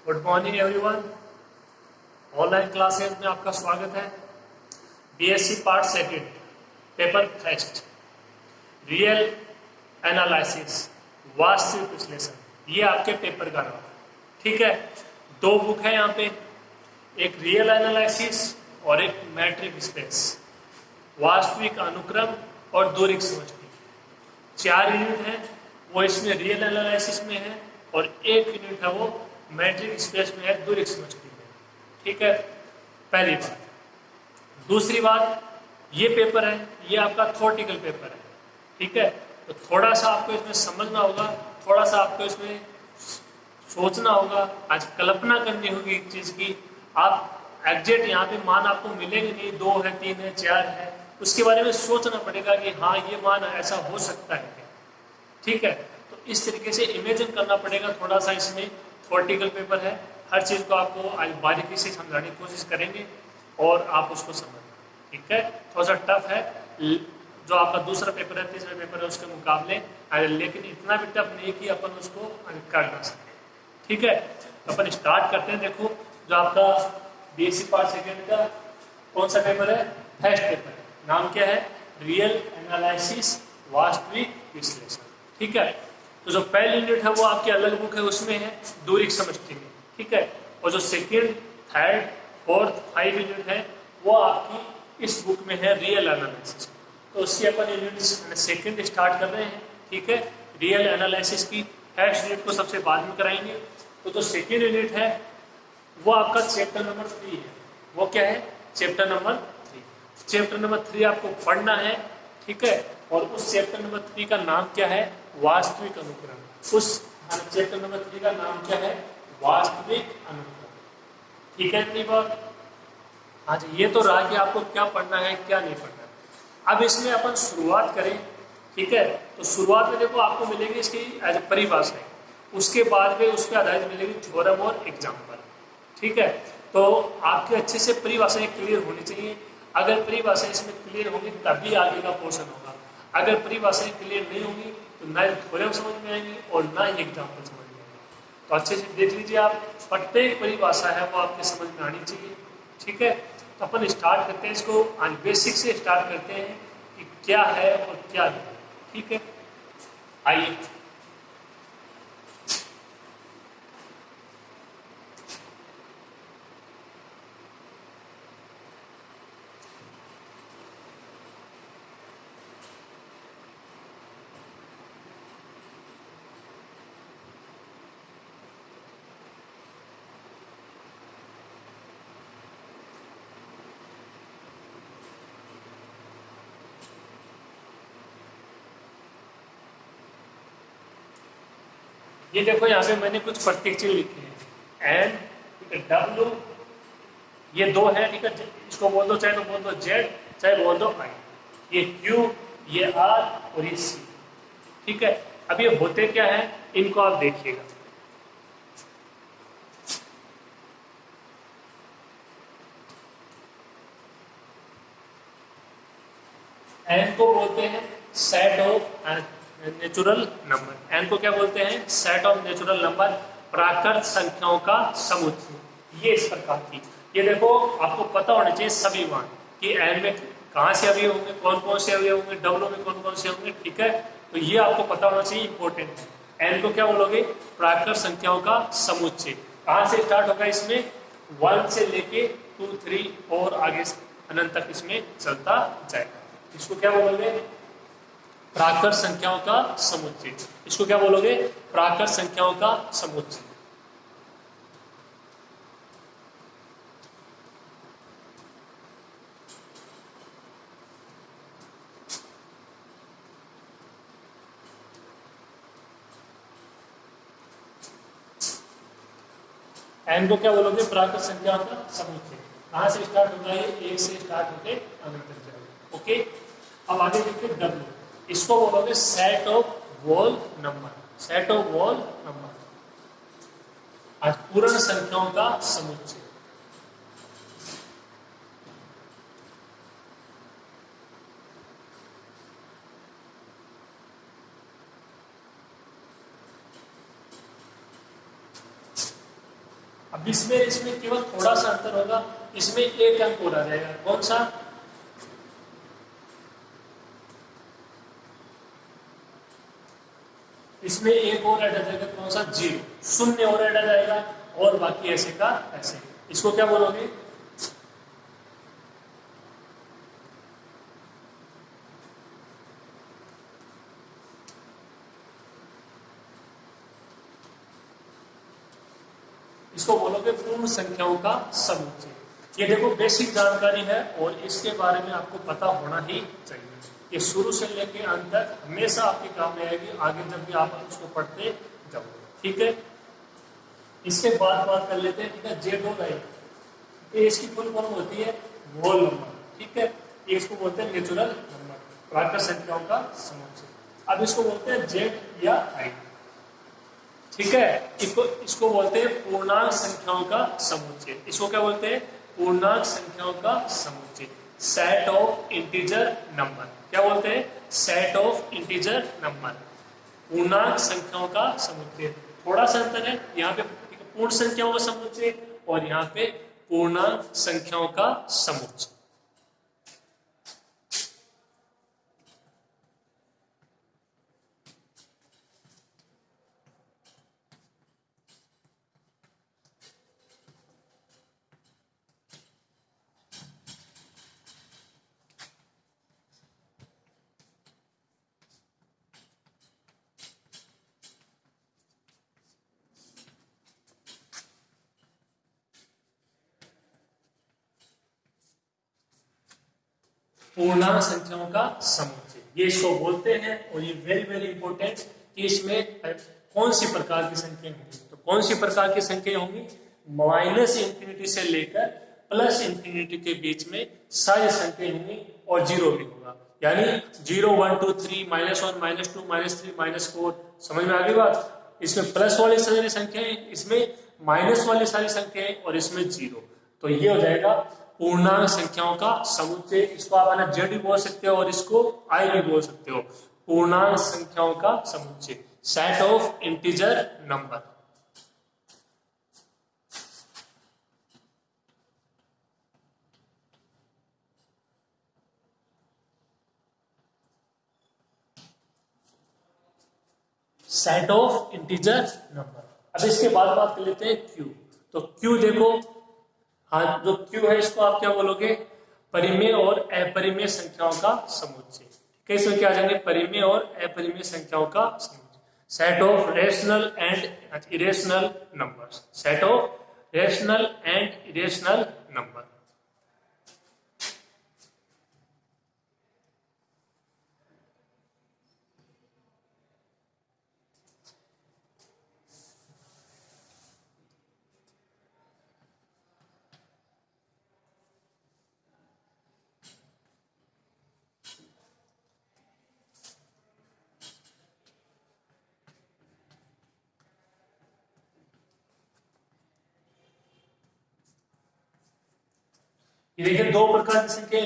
Good morning everyone. Online classes में आपका स्वागत है। BSc part second paper first real analysis वास्तविक विश्लेषण, ये आपके पेपर का नाम। ठीक है, दो बुक है यहाँ पे, एक रियल एनालिसिस और एक मैट्रिक स्पेस, वास्तविक अनुक्रम और दूरिक समष्टि। 4 यूनिट है वो इसमें रियल एनालिसिस में है और 1 यूनिट है वो मैट्रिक स्पेस में है, दूरिक समष्टि में। ठीक है, पहली बात। दूसरी बात, ये पेपर है, ये आपका थ्योरेटिकल पेपर है। ठीक है, तो थोड़ा सा आपको इसमें समझना होगा, थोड़ा सा आपको इसमें सोचना होगा, आज कल्पना करनी होगी एक चीज की। आप एग्जैक्ट यहाँ पे मान आपको मिलेंगे नहीं, 2 है, 3 है, 4 है, उसके बारे में सोचना पड़ेगा कि हाँ ये मान ऐसा हो सकता है क्या। ठीक है, तो इस तरीके से इमेजिन करना पड़ेगा थोड़ा सा। इसमें थ्योरेटिकल पेपर है, हर चीज को आपको आज बारीकी से समझाने की कोशिश करेंगे और आप उसको समझना। ठीक है, थोड़ा सा टफ है जो आपका दूसरा पेपर है, तीसरा पेपर है उसके मुकाबले, लेकिन इतना भी टफ नहीं कि अपन उसको कर ना सके। ठीक है, तो अपन स्टार्ट करते हैं। देखो, जो आपका बीएससी पार्ट सेकंड का कौन सा पेपर है? First paper. नाम क्या है? रियल एनालिसिस वास्तविक विश्लेषण। ठीक है, तो जो पहली यूनिट है वो आपकी अलग बुक है, उसमें है दूरिक समष्टि में। ठीक है, और जो सेकंड, थर्ड, फोर्थ, 5 यूनिट है वो आपकी इस बुक में है रियल एनालिसिस। तो उसकी अपन यूनिट सेकंड स्टार्ट कर रहे हैं। ठीक है, रियल एनालिसिस की फर्स्ट यूनिट को सबसे बाद में कराएंगे। तो जो सेकंड यूनिट है वो आपका चैप्टर नंबर 3 है। वो क्या है? Chapter number 3। चैप्टर नंबर 3 आपको पढ़ना है। ठीक है, और उस चैप्टर नंबर 3 का नाम क्या है? वास्तविक अनुक्रम। उस चैप्टर नंबर 3 का नाम क्या है? वास्तविक अनुक्रम। ठीक है, इतनी बात। हाँ जी, ये तो रहा कि आपको क्या पढ़ना है क्या नहीं पढ़ना है। अब इसमें अपन शुरुआत करें। ठीक है, तो शुरुआत में देखो आपको मिलेगी इसकी परिभाषाएं, उसके बाद में उस पर आधारित मिलेगी थ्योरम और एग्जाम्पल। ठीक है, तो आपके अच्छे से परिभाषाएं क्लियर होनी चाहिए। अगर परिभाषाएं इसमें क्लियर होंगी तभी आगे का पोर्शन होगा। अगर परिभाषाएं क्लियर नहीं होंगी तो ना थ्योरम समझ में आएंगी और ना ही एग्जाम्पल समझ में आएंगे। तो अच्छे से देख लीजिए आप, प्रत्येक परिभाषा है वो आपके समझ में आनी चाहिए। ठीक है, तो अपन स्टार्ट करते हैं इसको, आज बेसिक से स्टार्ट करते हैं कि क्या है और क्या नहीं। ठीक है, आइए। ये देखो यहाँ पे मैंने कुछ प्रतीक चिन्ह लिखे हैं, एन, ठीक है, डब्ल्यू, ये 2 है। ठीक है, इसको बोल दो, चाहे तो बोल दो जेड, चाहे बोल दो आई। ये क्यू, ये आर और ये सी। ठीक है, अब ये होते क्या है इनको आप देखिएगा। एन को बोलते हैं set of natural number. N को क्या बोलते हैं? सेट ऑफ नेचुरल नंबर, प्राकृत संख्याओं का समुच्चय। ये इस प्रकार की, ये देखो आपको पता होना चाहिए सभी मान कि एन में कहाँ से अवयव होंगे, कौन कौन से अवयव होंगे, डब्ल्यू में कौन कौन से होंगे। ठीक है, तो ये आपको पता होना चाहिए, इंपॉर्टेंट है। एन को क्या बोलोगे? प्राकृत संख्याओं का समुच्चय। कहाँ से स्टार्ट होगा? इसमें 1 से लेके 2, 3 और आगे अनंत तक इसमें चलता जाएगा। इसको क्या बोलोगे? प्राकृत संख्याओं का समुच्चय। इसको क्या बोलोगे? प्राकृत संख्याओं का समुच्चय। एन को क्या बोलोगे? प्राकृत संख्याओं का समुच्चय। कहां से स्टार्ट होता है? 1 से स्टार्ट होके अनंत तक जाएगा। ओके, अब आगे देखिए डब्ल्यू। इसको बोलोगे set of whole number. Set of whole number, पूर्ण संख्याओं का समुच्चय। अब इसमें केवल थोड़ा सा अंतर होगा, इसमें एक अंक और आ जाएगा, कौन सा? इसमें एक और ऐड आ जाएगा, कौन सा? 0, शून्य और ऐड आ जाएगा, और बाकी ऐसे का ऐसे। इसको क्या बोलोगे? इसको बोलोगे पूर्ण संख्याओं का समुच्चय। ये देखो बेसिक जानकारी है और इसके बारे में आपको पता होना ही चाहिए। ये शुरू से लेके अंत तक हमेशा आपके काम में आएगी, आगे जब भी आप उसको पढ़ते जाओ। ठीक है, इसके बाद बात कर लेते हैं, ठीक है, जेड और आई। ये इसकी फुल फॉर्म होती है होल नंबर। ठीक है, ये इसको बोलते हैं नेचुरल नंबर, प्राकृत संख्याओं का समुच्चय। अब इसको बोलते हैं जेड या आई। ठीक है, इसको बोलते हैं पूर्णांक संख्याओं का समुच्चय। इसको क्या बोलते हैं? पूर्णांक संख्याओं का समुच्चय, सेट ऑफ इंटीजर नंबर। क्या बोलते हैं? सेट ऑफ इंटीजर नंबर, पूर्णांक संख्याओं का समुच्चय। थोड़ा सा अंतर है, यहाँ पे पूर्ण संख्याओं का समुच्चय और यहाँ पे पूर्णांक संख्याओं का समुच्चय। पूर्णांक संख्याओं का समुच्चय, ये इसको बोलते हैं। और ये वेरी वेरी इंपॉर्टेंट कि इसमें कौन सी प्रकार की संख्या होंगी। तो कौन सी प्रकार की संख्या होंगी? माइनस इंफिनिटी से लेकर प्लस इंफिनिटी के बीच में सारी संख्या होंगी और जीरो भी होगा। यानी 0 1 2 3 -1 -2 -3 -4। समझ में आ गई बात? इसमें प्लस वाली सारी संख्याएं, इसमें माइनस वाली सारी संख्याएं और इसमें जीरो। तो ये हो जाएगा पूर्णांक संख्याओं का समुच्चय। इसको आप है ना जेड भी बोल सकते हो और इसको आई भी बोल सकते हो। पूर्णांक संख्याओं का समुच्चय, set of integer number. Set of integer number. अब इसके बाद बात कर लेते हैं क्यू। तो क्यू देखो, हाँ, जो क्यू है इसको आप क्या बोलोगे? परिमेय और अपरिमेय संख्याओं का समुच्चय। कैसे क्या आ जाएंगे? परिमेय और अपरिमेय संख्याओं का समुच्चय, set of rational and irrational numbers, set of rational and irrational number. ये देखिए दो प्रकार की संख्या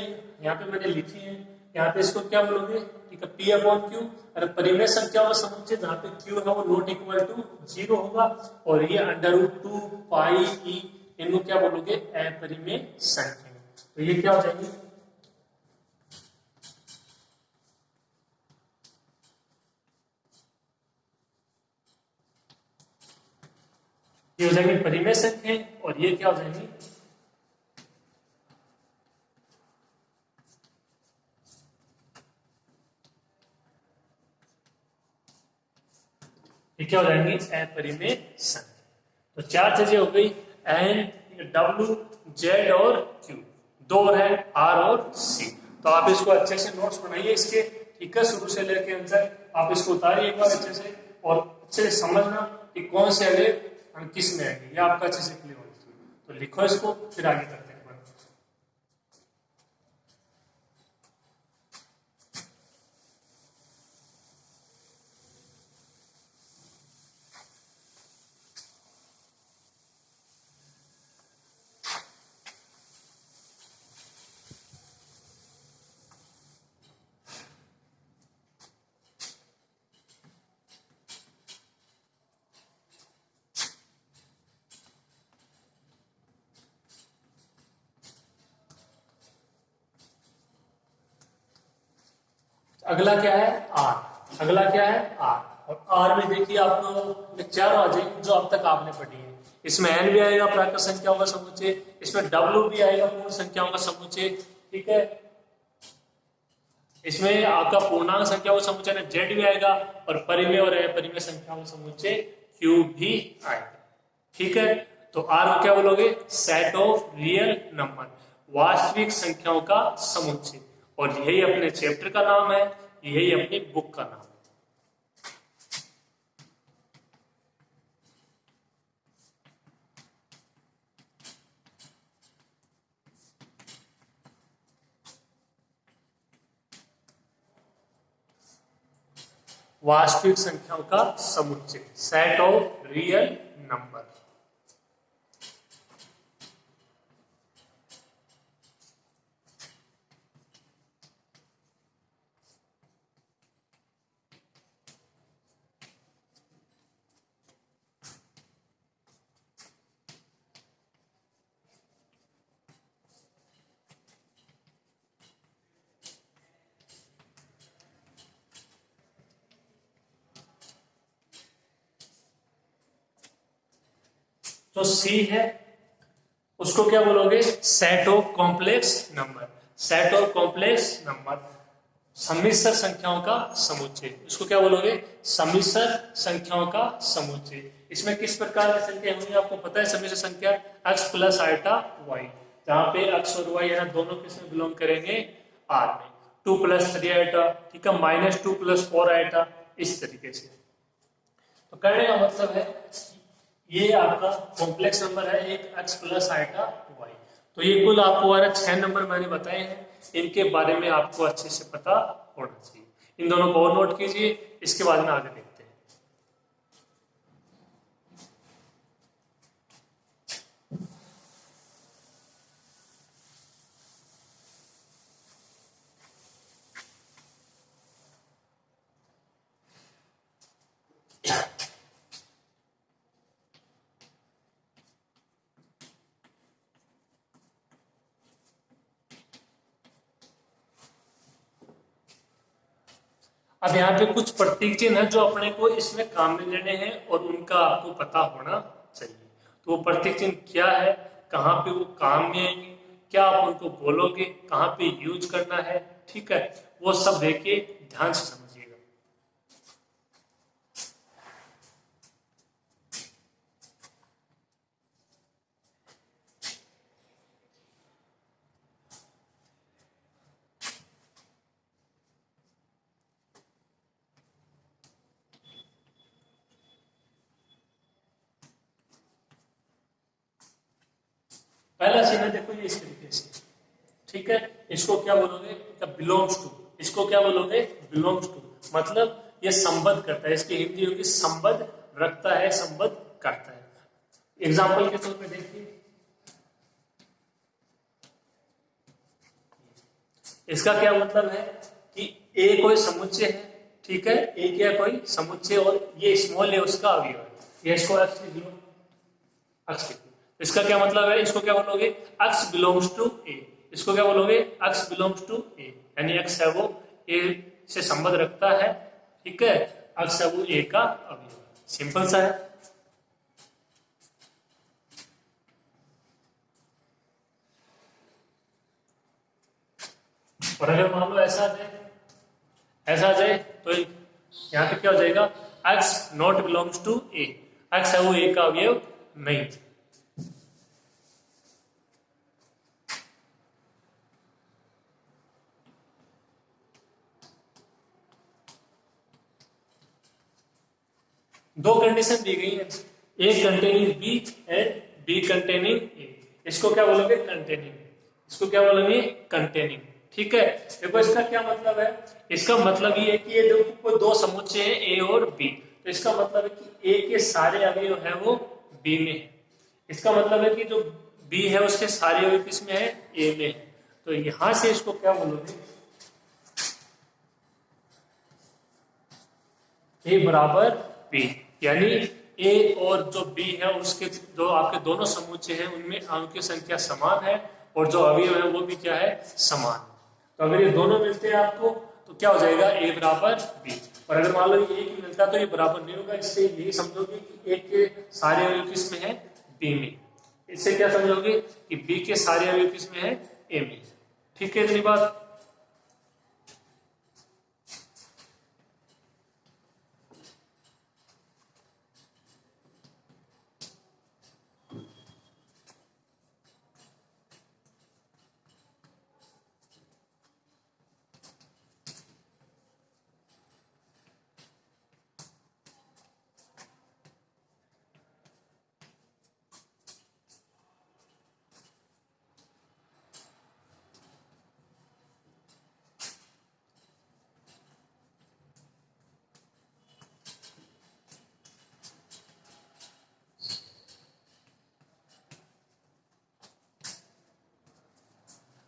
यहाँ पे मैंने लिखी है। यहाँ पे इसको क्या बोलोगे? ठीक है, पी अपॉन क्यू। अरे परिमेय संख्याओं का समुच्चय जहाँ पे क्यू है वो नॉट इक्वल टू 0 होगा, और ये √2 पाई ई, इनको क्या बोलोगे? अपरिमेय संख्या। तो ये क्या हो जाएगी? ये हो जाएगी परिमेय संख्या, और ये क्या हो जाएगी? ये क्या हो जाएंगी? अपरिमेय संख्या। तो चार चीजें हो गई, एन, डब्ल्यू, जेड और क्यू। दो और है आर और सी। तो आप इसको अच्छे से नोट्स बनाइए इसके, ठीक है, शुरू से लेके अंत तक आप इसको उतारिए एक बार अच्छे से, और अच्छे से समझना कि कौन से अगले किस में आएंगे, ये आपका अच्छे से क्लियर होना चाहिए। तो लिखो इसको, फिर आगे करते हैं। अगला क्या है आर, अगला क्या है आर, और आर में देखिए आपको चारों आ जाएंगे जो अब तक आपने पढ़ी है। इसमें एन भी आएगा प्राकृत संख्याओं का समुच्चय, इसमें डब्ल्यू भी आएगा पूर्ण संख्याओं का समुच्चय, ठीक है। इसमें आपका पूर्णांक संख्याओं का समुच्चय में जेड भी आएगा और परिमेय और अपरिमेय संख्याओं का समुच्चय क्यू भी आएगा, ठीक है। तो आर को क्या बोलोगे, सेट ऑफ रियल नंबर, वास्तविक संख्याओं का समुच्चय, और यही अपने चैप्टर का नाम है, यही अपनी बुक का नाम है। वास्तविक संख्याओं का समुच्चय, सेट ऑफ रियल नंबर। तो सी है उसको क्या बोलोगे, set of complex number, set of complex number, सम्मिश्र संख्याओं का समुच्चय, इसको क्या बोलोगे, सम्मिश्र संख्याओं का समुच्चय। इसमें किस प्रकार की संख्या होंगी आपको पता है, सम्मिश्र संख्या x प्लस आइटा y, जहां पे x और y है दोनों किसमें बिलोंग करेंगे, R में। 2 प्लस 3 आइटा, ठीक है, -2 प्लस 4 आइटा, इस तरीके से। तो कहने का मतलब है ये आपका कॉम्प्लेक्स नंबर है एक x प्लस आइटा y। तो ये कुल आपको 6 नंबर मैंने बताए हैं, इनके बारे में आपको अच्छे से पता होना चाहिए। इन दोनों को और नोट कीजिए, इसके बाद में आगे देखते हैं। अब यहाँ पे कुछ प्रतीक चिन्ह है जो अपने को इसमें काम में लेने हैं और उनका आपको पता होना चाहिए। तो वो प्रतीक चिन्ह क्या है, कहाँ पे वो काम में आएंगे, क्या आप उनको बोलोगे, कहाँ पे यूज करना है, ठीक है, वो सब देखिए ध्यान से समझिएगा। पहला चिन्ह देखो ये इस तरीके से, ठीक है, इसको क्या बोलोगे, बिलोंग्स टू, इसको क्या बोलोगे, बिलोंग्स टू, मतलब ये संबद्ध करता है, इसकी हिंदी होगी संबद्ध रखता है, संबद्ध करता है। एग्जाम्पल के तौर पे देखिए, इसका क्या मतलब है कि ए कोई समुच्चय है, ठीक है, ए क्या कोई समुच्चय और ये स्मॉल है उसका अवयव है, ये इसको अक्ष, इसका क्या मतलब है, इसको क्या बोलोगे, x बिलोंग्स टू ए, इसको क्या बोलोगे, x बिलोंग्स टू ए, यानी x है वो ए से संबंध रखता है, ठीक है, x है वो ए का अवयव, सिंपल सा है। और अगर मान लो ऐसा आ जाए तो यहाँ पे क्या हो जाएगा, x not belongs to A, x है वो ए का अवयव नहीं। दो कंडीशन दी गई है, A containing B and B containing A, इसको क्या बोलोगे, कंटेनिंग, इसको क्या बोलेंगे, कंटेनिंग, ठीक है। देखो इसका क्या मतलब है, इसका मतलब ये है कि ये देखो दो समुच्चय हैं ए और बी, तो इसका मतलब है कि ए के सारे अवयव है वो बी में है, इसका मतलब है कि जो बी है उसके सारे अवयव किसमें है, ए में है। तो यहां से इसको क्या बोलोगे, ए बराबर बी, यानी ए और जो बी है उसके जो आपके दोनों समुच्चय हैं उनमें अंक की संख्या समान है और जो अवयव है वो भी क्या है, समान। तो अगर ये दोनों मिलते हैं आपको तो क्या हो जाएगा ए बराबर बी। और अगर मान लो ये एक ही मिलता तो ये बराबर नहीं होगा, इससे यही समझोगे कि ए के सारे अवयव किस में है, बी में। इससे क्या समझोगे कि बी के सारे अवयव किस में है, ए में। ठीक है इतनी बात।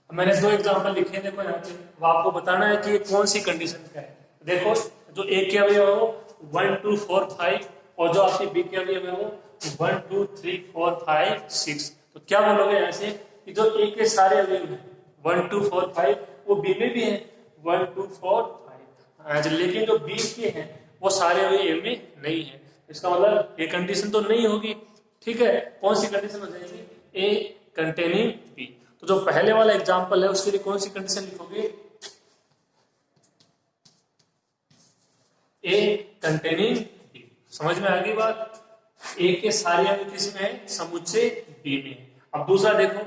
मैंने दो एग्जांपल लिखे, देखो यहाँ पे, वो आपको बताना है कि ये कौन सी कंडीशन का है। देखो जो ए के अवयव है वो 1 2 4 5, और जो आपके बी के अवयव है वो 1 2 3 4 5 6। तो क्या बोलोगे यहाँ से कि जो ए के सारे अवयव है 1 2 4 5 वो बी में भी है 1 2 4 5, लेकिन जो बी के हैं वो सारे अवयव ए में नहीं है। इसका मतलब ये कंडीशन तो नहीं होगी। ठीक है, कौन सी कंडीशन हो जाएगी, ए कंटेनिंग बी। तो जो पहले वाला एग्जांपल है उसके लिए कौन सी कंडीशन लिखोगे, ए कंटेनिंग बी। समझ में आ गई बात। ए के सारे अवयव किसमें है, समुच्चय बी में। अब दूसरा देखो,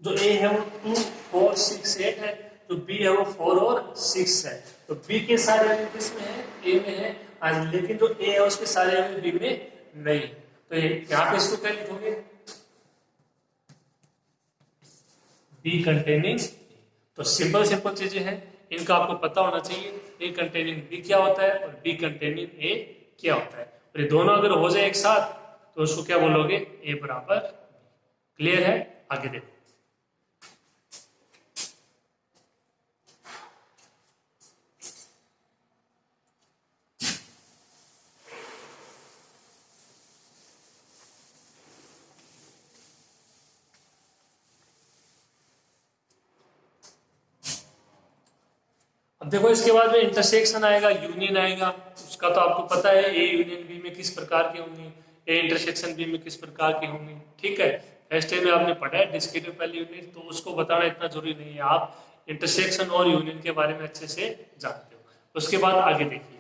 जो ए है वो 2 4 6 8 है, तो बी है वो 4 और 6 है। तो बी के सारे अवयव किसमें है, ए में है, लेकिन जो ए है उसके सारे अवयव बी में नहीं। तो यहाँ पे इसको क्या लिखोगे, बी कंटेनिंग। तो सिंपल सिंपल चीजें हैं, इनका आपको पता होना चाहिए। ए कंटेनिंग बी क्या होता है और बी कंटेनिंग ए क्या होता है। और ये दोनों अगर हो जाए एक साथ तो उसको क्या बोलोगे, ए बराबर। क्लियर है, आगे देखो। अब देखो इसके बाद में इंटरसेक्शन आएगा, यूनियन आएगा। उसका तो आपको पता है, ए यूनियन बी में किस प्रकार की होंगी, ए इंटरसेक्शन बी में किस प्रकार की होंगी। ठीक है, फर्स्ट टाइम में आपने पढ़ा है डिस्क्रिप्टिव वैल्यू यूनिट, तो उसको बताना इतना जरूरी नहीं है। आप इंटरसेक्शन और यूनियन के बारे में अच्छे से जानते हो। उसके बाद आगे देखिए,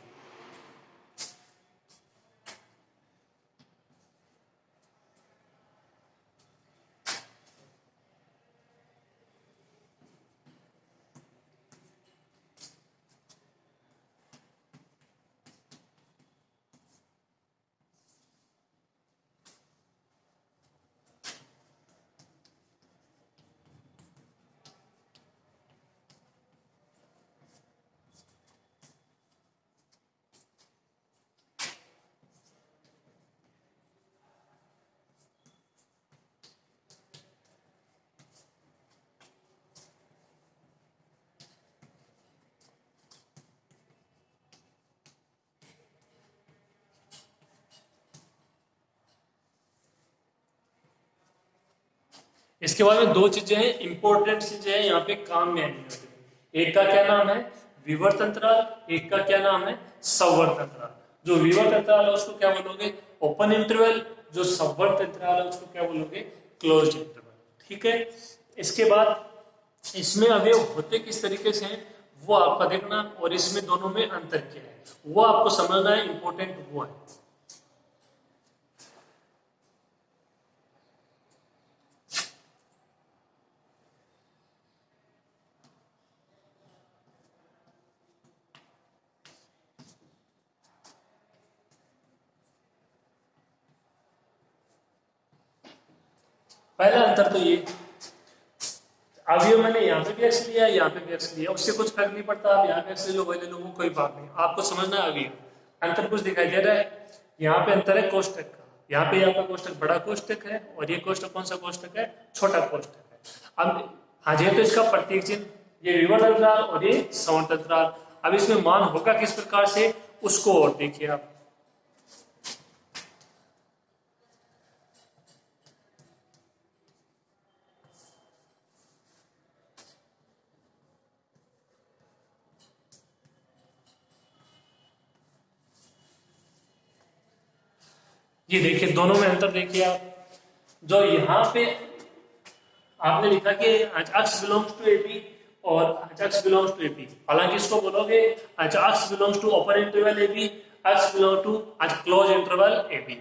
इसके बाद में दो चीजें हैं, इंपॉर्टेंट चीजें हैं यहाँ पे काम में आएंगी। एक का क्या नाम है, विवर्त अंतराल, एक का क्या नाम है, संवर्त अंतराल। जो विवर्त अंतराल है उसको क्या बोलोगे, ओपन इंटरवल। जो संवर्त अंतराल है उसको क्या बोलोगे, क्लोज्ड इंटरवल। ठीक है, इसके बाद इसमें अवयव होते किस तरीके से हैं वो आपका देखना, और इसमें दोनों में अंतर क्या है वो आपको समझना है, इंपॉर्टेंट वो है। पहला अंतर तो ये, अवयव मैंने यहाँ पे भी एक्स लिया, यहाँ पे भी एक्स लिया, उससे कुछ फर्क नहीं पड़ता। आप यहाँ पे एक्स ले लो, वही ले लो, वो कोई बात नहीं। आपको समझना है अवयव। अंतर कुछ दिखाई दे रहा है, यहाँ पे अंतर है कोष्टक का। यहाँ पे आपका कोष्टक बड़ा कोष्टक है और ये कोष्टक कौन सा कोष्टक है, छोटा कोष्टक है। अब हाँ जी, तो इसका प्रतीक चिन्ह, ये विवर्त अंतराल और ये संवर्त अंतराल। अब इसमें मान होगा किस प्रकार से, उसको और देखिए आप। ये देखिए दोनों में अंतर देखिए आप, जो यहाँ पे आपने लिखा कि x बिलोंग्स टू एबी और x बिलोंग्स टू एबी, हालांकि इसको बोलोगे x belongs to open interval A B, x belong to close interval A B.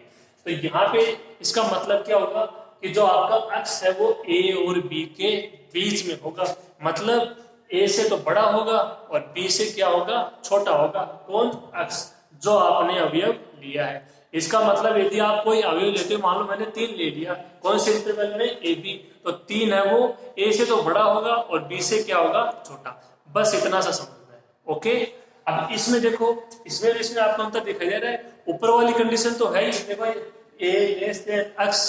तो यहाँ पे इसका मतलब क्या होगा कि जो आपका x है वो a और b के बीच में होगा, मतलब a से तो बड़ा होगा और b से क्या होगा, छोटा होगा। कौन? x, जो आपने अवयव लिया है। इसका मतलब यदि आप कोई अवयव लेते हो, मान लो मैंने 3 ले लिया, कौन से इंटरवल में? ए बी, तो 3 है वो ए से तो बड़ा होगा और बी से क्या होगा, छोटा। बस इतना सा समझना है। ओके, अब इसमें देखो, इसमें आपको अंतर दिखाई दे रहा है। ऊपर वाली कंडीशन तो है ही, देखो A less than X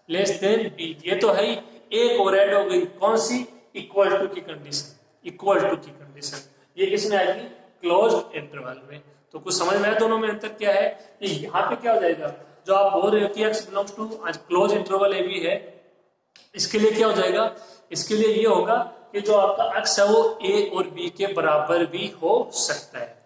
less than B, ये तो है ही। एक और ऐड हो गई, कौन सी? इक्वल टू की कंडीशन। इक्वल टू की कंडीशन ये किसमें आएगी? क्लोज इंटरवल में। तो कुछ समझ में आया दोनों में अंतर क्या है? कि यहाँ पे क्या हो जाएगा, जो आप बोल रहे हो कि x belongs to close interval A B है, इसके लिए क्या हो जाएगा? इसके लिए ये होगा कि जो आपका x है वो a और b के बराबर भी हो सकता है,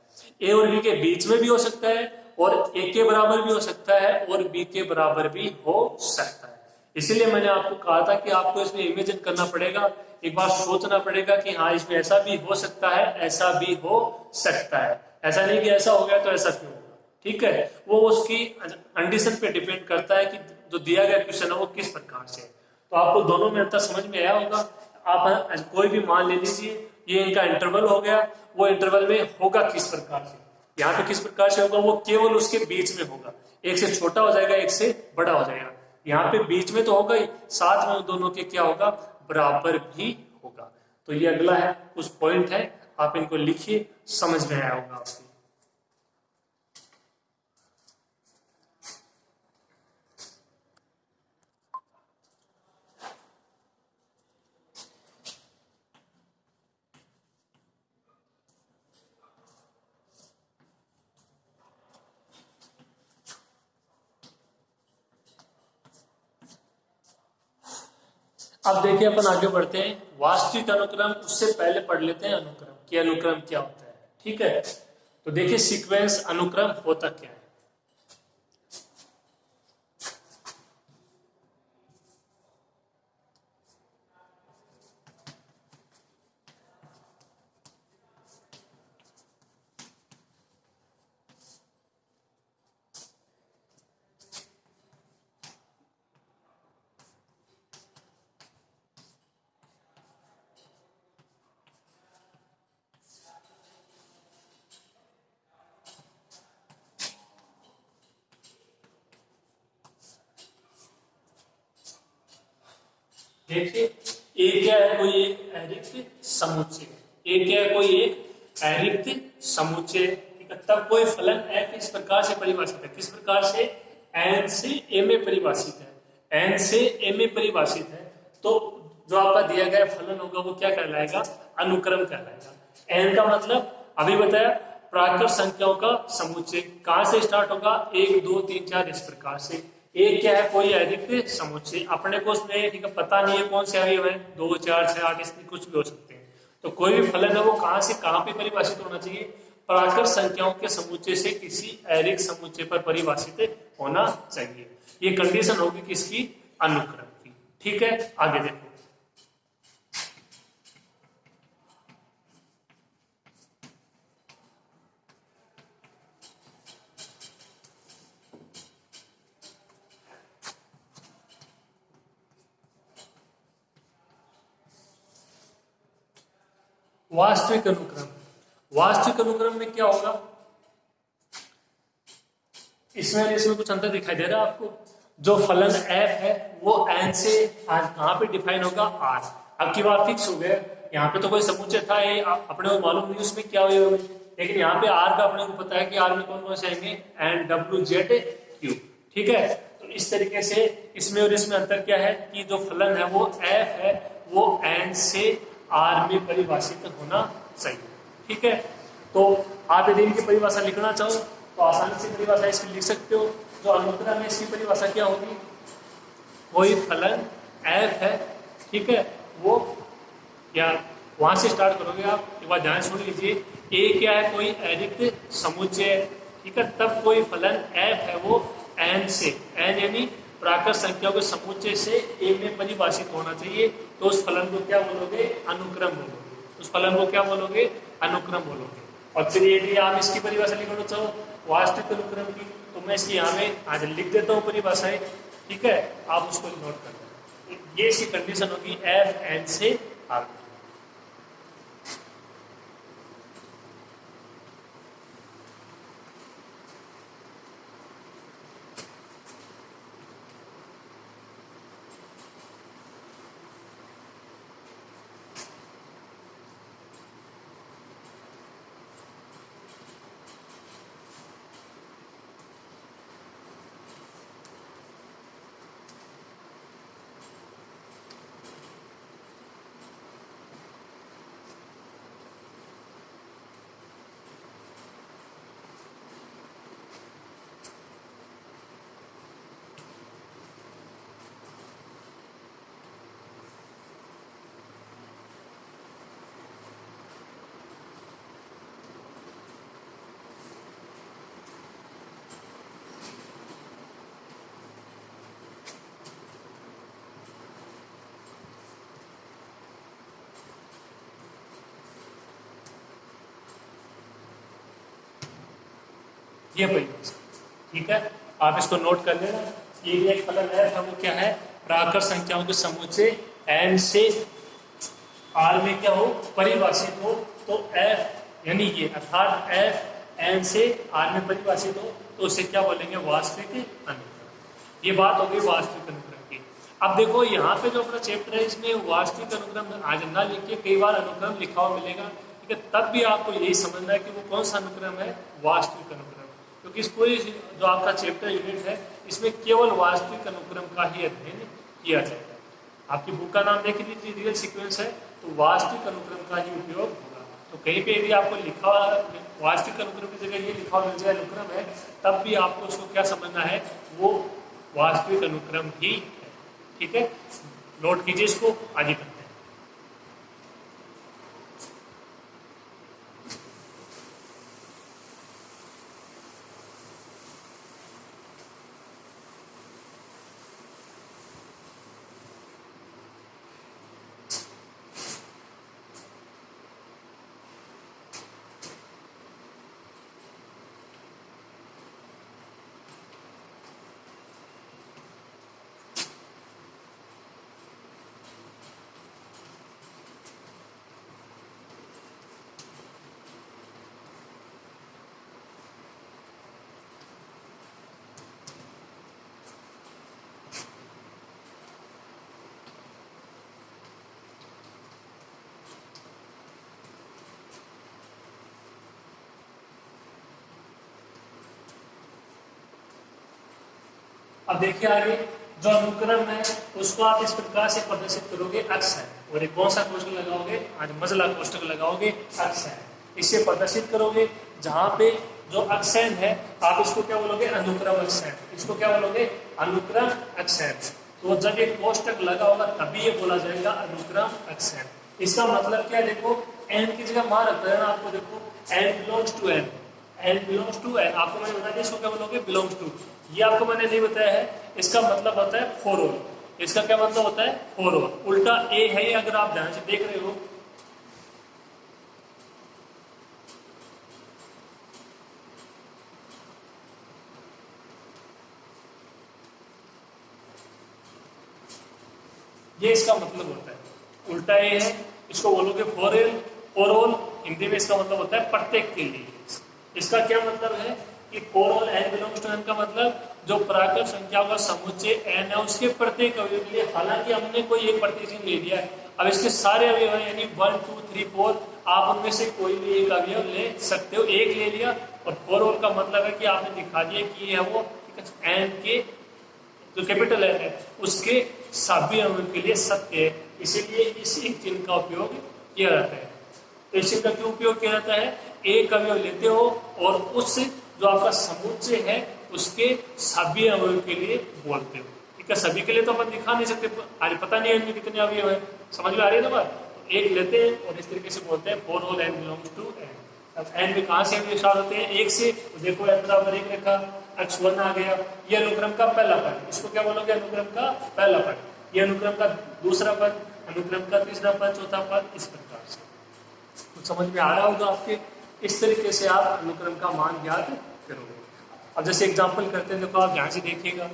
a और b के बीच में भी हो सकता है, और a के बराबर भी हो सकता है, और b के बराबर भी हो सकता है। इसीलिए मैंने आपको कहा था कि आपको इसमें इमेजिन करना पड़ेगा, एक बार सोचना पड़ेगा कि हाँ इसमें ऐसा भी हो सकता है, ऐसा भी हो सकता है। ऐसा नहीं कि ऐसा हो गया तो ऐसा क्यों होगा। ठीक है, वो उसकी कंडीशन पे डिपेंड करता है कि जो दिया गया क्वेश्चन है वो किस प्रकार से है। तो आपको दोनों में अंतर समझ में आया होगा। आप कोई भी मान ले लीजिए, ये इनका इंटरवल हो गया, वो इंटरवल में होगा किस प्रकार से, यहाँ पे किस प्रकार से होगा, वो केवल उसके बीच में होगा। एक से छोटा हो जाएगा, एक से बड़ा हो जाएगा। यहाँ पे बीच में तो होगा ही, साथ में दोनों के क्या होगा, बराबर भी होगा। तो ये अगला है, कुछ पॉइंट है, आप इनको लिखिए, समझ में आया होगा आपको। अब देखिए अपन आगे बढ़ते हैं। वास्तविक अनुक्रम, उससे पहले पढ़ लेते हैं अनुक्रम कि अनुक्रम क्या होता है। ठीक है, तो देखिए सीक्वेंस अनुक्रम होता क्या है। देखिए ए क्या है, कोई एक अरिक्त समुच्चय। ए क्या है, कोई एक अरिक्त समुच्चय। ठीक है, तब कोई फलन f इस प्रकार से परिभाषित है। किस प्रकार से? n से a में परिभाषित है। n से a में परिभाषित है, तो जो आपका दिया गया फलन होगा वो क्या कहलाएगा? अनुक्रम कहलाएगा। n का मतलब अभी बताया, प्राकृत संख्याओं का समुच्चय। कहां से स्टार्ट होगा? 1 2 3 4 इस प्रकार से। एक क्या है, कोई अरिक्त समुच्चय। अपने को उसमें ठीक है पता नहीं है कौन से अवयव है, 2 4 6 8 इसमें कुछ भी हो सकते हैं। तो कोई भी फलन है वो कहां से कहां पे परिभाषित होना चाहिए? प्राकृत संख्याओं के समुच्चय से किसी अरिक्त समुच्चय पर परिभाषित होना चाहिए। ये कंडीशन होगी किसकी? अनुक्रम की। ठीक है, आगे देखो। वास्तविक अनुक्रम, वास्तविक अनुक्रम में क्या होगा? इसमें कुछ अंतर दिखाई दे रहा है आपको। जो फलन f है वो n से आज कहां पे डिफाइन होगा? r। अब की बात फिक्स हो गया, यहाँ पे तो कोई समुच्चय था, ये अपने को मालूम नहीं उसमें क्या हुआ, लेकिन यहाँ पे r का अपने को पता है कि r में कौन कौन से आएंगे? n w z q। ठीक है, तो इस तरीके से इसमें और इसमें अंतर क्या है कि जो फलन है वो f है वो n से r में परिभाषित होना चाहिए। ठीक है, तो आप यदि इनकी परिभाषा लिखना चाहो तो आसानी से परिभाषा इसकी लिख सकते हो। जो अनुक्रम है इसकी परिभाषा क्या होगी? कोई फलन f है, ठीक है, वो या वहां से स्टार्ट करोगे आप, एक बार ध्यान सुन लीजिए। a क्या है? कोई अरिक्त समुच्चय। ठीक है, तब कोई फलन f है वो एन से, एन यानी प्राकृत संख्याओं के समुच्चय से ए में परिभाषित होना चाहिए, तो उस फलन को क्या बोलोगे? अनुक्रम बोलोगे। उस फलन को क्या बोलोगे? अनुक्रम बोलोगे। और फिर यदि आप इसकी परिभाषा लिखना चाहो वास्तविक अनुक्रम की, तो मैं इसकी यहाँ में आज लिख देता हूँ परिभाषाएं, ठीक है, आप उसको नोट कर लेना। ये इसकी कंडीशन होगी एफ एन से आर। ये परिभाषा, ठीक है, आप इसको नोट कर लेना। ये एक फलन एफ है, वो क्या है? प्राकृत संख्याओं के समुच्चय एन से आर में क्या हो? परिभाषित हो, तो एफ यानी ये अर्थात एफ एन से आर में परिभाषित हो, तो उसे क्या बोलेंगे? वास्तविक अनुक्रम। ये बात हो गई वास्तविक अनुक्रम की। अब देखो यहाँ पे जो अपना चैप्टर है, इसमें वास्तविक अनुक्रम आज ना लिखिए, कई बार अनुक्रम लिखा हुआ मिलेगा, ठीक है, तब भी आपको यही समझना है कि वो कौन सा अनुक्रम है? वास्तविक अनुक्रम। क्योंकि इस पूरी जो आपका चैप्टर यूनिट है, इसमें केवल वास्तविक अनुक्रम का ही अध्ययन किया जाएगा। आपकी बुक का नाम देख लीजिए, रियल सीक्वेंस है, तो वास्तविक अनुक्रम का ही उपयोग होगा। तो कहीं पे यदि आपको लिखा वास्तविक अनुक्रम की जगह ये लिखा मिल जाए अनुक्रम है, तब भी आपको उसको क्या समझना है? वो वास्तविक अनुक्रम ही है, ठीक है। नोट कीजिए इसको, आगे करते हैं। अब देखिए आगे जो अनुक्रम है उसको आप इस प्रकार से प्रदर्शित करोगे, अक्ष है, और एक कौन सा कोष्टक लगाओगे? आज मजला कोष्टक लगाओगे, अक्ष है, इससे प्रदर्शित करोगे। जहां पे जो अक्षैन है, आप इसको क्या बोलोगे? अनुक्रम अक्षैन। इसको क्या बोलोगे? अनुक्रम अक्षैन। तो जब एक कोष्टक लगा होगा तभी ये बोला जाएगा अनुक्रम अक्षैन। इसका मतलब क्या है? देखो एन की जगह मान रखना है ना आपको, देखो N belongs to N, N belongs to N, आपको मैंने बता दिया इसको क्या बोलोगे? Belongs to. ये आपको मैंने नहीं बताया है, इसका मतलब होता है फॉर ऑल। इसका क्या मतलब होता है? For all. उल्टा ए है, अगर आप ध्यान से देख रहे हो, ये इसका मतलब होता है। उल्टा ए है, इसको बोलोगे for all. For all Hindi में इसका मतलब होता है प्रत्येक के लिए। इसका क्या मतलब है कि for all N belongs to N का मतलब जो प्राकृत संख्याओं का समुच्चय एन है उसके प्रत्येक अवयव के लिए, हालांकि हमने कोई एक प्रतिचिह्न ले लिया है, अब इसके सारे अवयव हैं यानी 1 2 3 4, आप उनमें से कोई भी एक अवयव ले सकते हो। एक ले लिया, और फॉर ऑल का मतलब है कि आपने दिखा दिया कि ये है वो एन के जो कैपिटल एन है उसके सभी अवयव के लिए सत्य है, इसीलिए इस एक चिन्ह का उपयोग किया जाता है। तो इस चिन्ह का क्यों उपयोग किया जाता है? एक अवयव लेते हो और उस जो आपका समुच्चय है उसके सभी अवयव के लिए बोलते हो, ठीक है। सभी के लिए तो अपन दिखा नहीं सकते, आज पता नहीं है इनमें कितने अवयव है, समझ में आ रही है ना बात? तो एक लेते हैं और इस तरीके से बोलते हैं for all N belongs to N. अब एन में कहाँ से अवयव स्टार्ट होते हैं? एक से, तो देखो एन बराबर 1 रखा, x1 आ गया, ये अनुक्रम का पहला पद, इसको क्या बोलोगे? अनुक्रम का पहला पद। ये अनुक्रम का दूसरा पद, अनुक्रम का तीसरा पद, चौथा पद, इस प्रकार से। तो समझ में आ रहा होगा आपके? इस तरीके से आप अनुक्रम का मान ज्ञात करोगे। अब जैसे एग्जांपल करते हैं, देखो आप ध्यान से देखिएगा।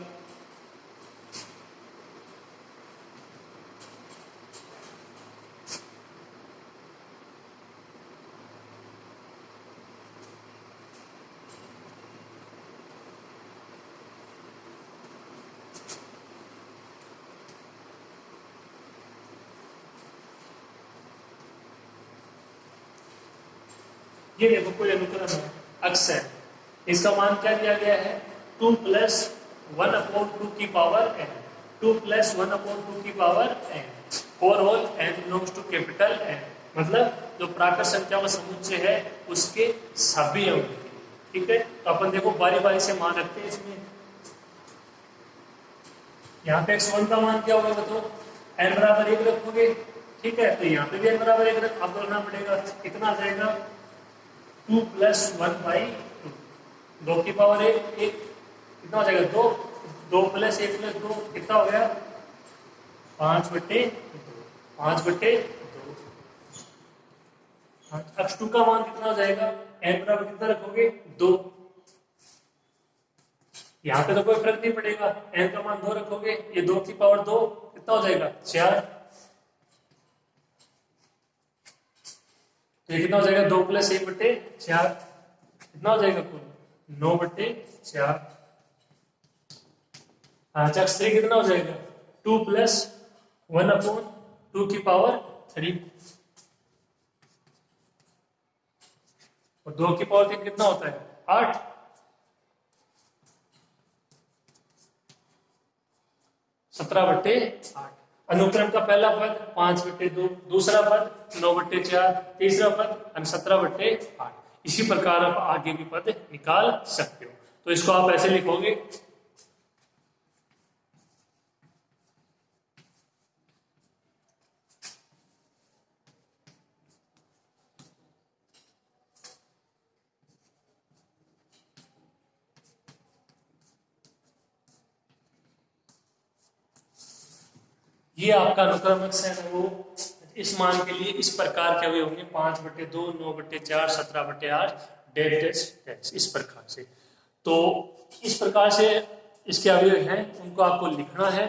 ये देखो कोई अनुक्रम है, अक्स है, इसका मान क्या दिया गया है? 2 + 1/2 की पावर n, 2 + 1/2 की power n, for all n belongs to capital N, मतलब जो प्राकृत संख्या का समुच्चय है उसके सभी अंक। ठीक है, तो अपन देखो बारी बारी से मान रखते हैं इसमें। यहाँ पे x1 का मान क्या होगा बताओ? n बराबर 1 रखोगे, ठीक है, तो यहाँ पे भी n बराबर 1 आपको रखना पड़ेगा। कितना आ जाएगा? 2 + 1/2, 2 की पावर 1, कितना हो जाएगा? 2, 2 + 1 + 2 कितना हो गया? 5/2, 5/2। x2 का मान कितना हो जाएगा? n बराबर कितना रखोगे? 2। यहाँ पे तो कोई फर्क नहीं पड़ेगा, n का मान 2 रखोगे, ये 2 की पावर 2 कितना हो जाएगा? 4। तो ये कितना हो जाएगा? 2 + 1/4 कितना हो जाएगा? कुल 9/4। x3 कितना हो जाएगा? 2 + 1/2 की पावर 3, और 2 की पावर 3 कितना होता है? 8। सत्रह बट्टे 8। अनुक्रम का पहला पद 5/2, दूसरा पद 9/4, तीसरा पद 17/8। इसी प्रकार आप आगे भी पद निकाल सकते हो। तो इसको आप ऐसे लिखोगे, ये आपका अनुक्रम x है वो इस मान के लिए इस प्रकार के अवयव होंगे 5/2, 9/4, 17/8, डैश इस प्रकार से। तो इस प्रकार से इसके अवयव हैं, उनको आपको लिखना है।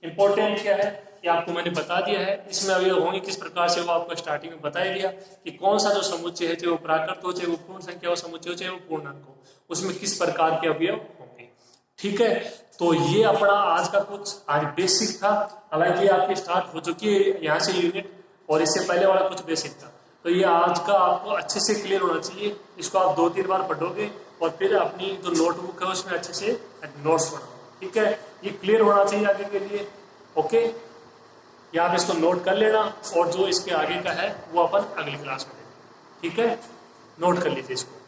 इंपॉर्टेंट क्या है कि आपको मैंने बता दिया है, इसमें अवयव होंगे किस प्रकार से वो आपको स्टार्टिंग में बता ही दिया कि कौन सा जो समुच्चय है, चाहे वो प्राकृत हो, चाहे वो पूर्ण संख्या हो समुच्चय हो, चाहे वो पूर्णांक हो, उसमें किस प्रकार के अवयव होंगे। ठीक है, तो ये अपना आज का कुछ आज बेसिक था। हालांकि आपकी स्टार्ट हो चुकी है यहाँ से यूनिट, और इससे पहले वाला कुछ बेसिक था। तो ये आज का आपको अच्छे से क्लियर होना चाहिए। इसको आप 2-3 बार पढ़ोगे और फिर अपनी जो नोटबुक है उसमें अच्छे से नोट्स बनाओ। ठीक है, ये क्लियर होना चाहिए आगे के लिए। ओके, या आप इसको नोट कर लेना, और जो इसके आगे का है वो अपन अगली क्लास में देखेंगे। ठीक है, नोट कर लीजिए इसको।